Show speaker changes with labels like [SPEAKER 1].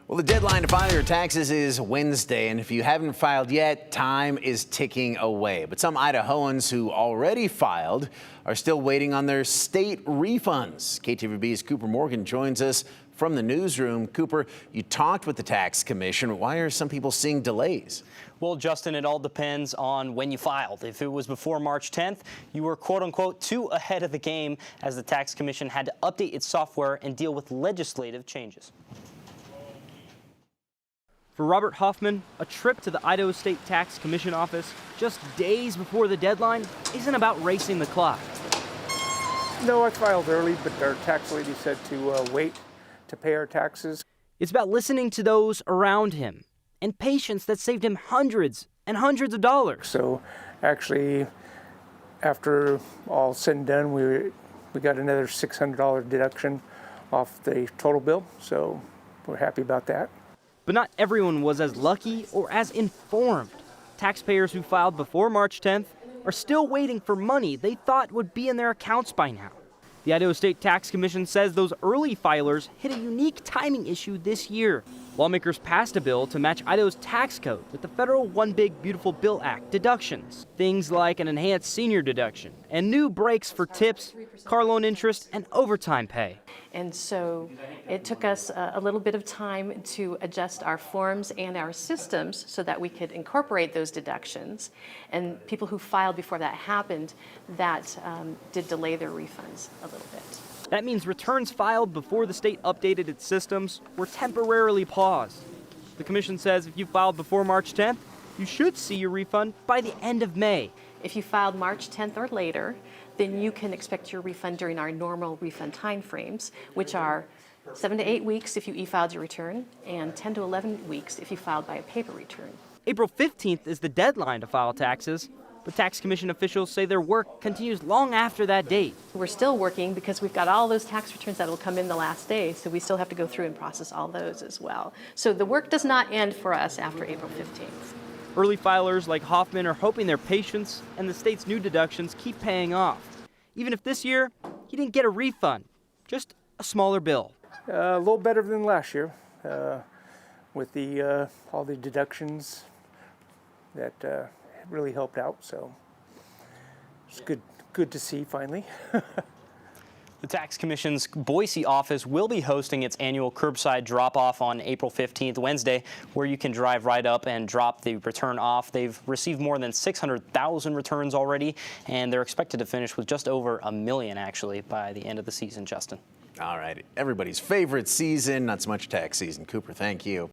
[SPEAKER 1] Well, the deadline to file your taxes is Wednesday, and if you haven't filed yet, time is ticking away. But some Idahoans who already filed are still waiting on their state refunds. KTVB's Cooper Morgan joins us from the newsroom. Cooper, you talked with the tax commission. Why are some people seeing delays?
[SPEAKER 2] Well, Justin, it all depends on when you filed. If it was before March 10th, you were quote unquote too ahead of the game, as the tax commission had to update its software and deal with legislative changes.
[SPEAKER 3] For Robert Hoffman, a trip to the Idaho State Tax Commission office just days before the deadline isn't about racing the clock.
[SPEAKER 4] No, I filed early, but our tax lady said to wait to pay our taxes.
[SPEAKER 3] It's about listening to those around him and patience that saved him hundreds and hundreds of dollars.
[SPEAKER 4] So actually, after all said and done, we got another $600 deduction off the total bill, so we're happy about that.
[SPEAKER 3] But not everyone was as lucky or as informed. Taxpayers who filed before March 10th are still waiting for money they thought would be in their accounts by now. The Idaho State Tax Commission says those early filers hit a unique timing issue this year. Lawmakers passed a bill to match Idaho's tax code with the federal One Big Beautiful Bill Act deductions. Things like an enhanced senior deduction and new breaks for tips, car loan interest, and overtime pay.
[SPEAKER 5] And so it took us a little bit of time to adjust our forms and our systems so that we could incorporate those deductions. And people who filed before that happened, that did delay their refunds a little bit.
[SPEAKER 3] That means returns filed before the state updated its systems were temporarily paused. The commission says if you filed before March 10th, you should see your refund by the end of May.
[SPEAKER 5] If you filed March 10th or later, then you can expect your refund during our normal refund timeframes, which are 7 to 8 weeks if you e-filed your return and 10 to 11 weeks if you filed by a paper return.
[SPEAKER 3] April 15th is the deadline to file taxes, but tax commission officials say their work continues long after that date.
[SPEAKER 5] We're still working because we've got all those tax returns that will come in the last day, so we still have to go through and process all those as well. So the work does not end for us after April 15th.
[SPEAKER 3] Early filers like Hoffman are hoping their patience and the state's new deductions keep paying off. Even if this year, he didn't get a refund, just a smaller bill.
[SPEAKER 4] A little better than last year with the all the deductions that really helped out. So it's good to see finally.
[SPEAKER 2] The Tax Commission's Boise office will be hosting its annual curbside drop-off on April 15th, Wednesday, where you can drive right up and drop the return off. They've received more than 600,000 returns already, and they're expected to finish with just over 1 million, actually, by the end of the season, Justin.
[SPEAKER 1] All right, everybody's favorite season, not so much tax season. Cooper, thank you.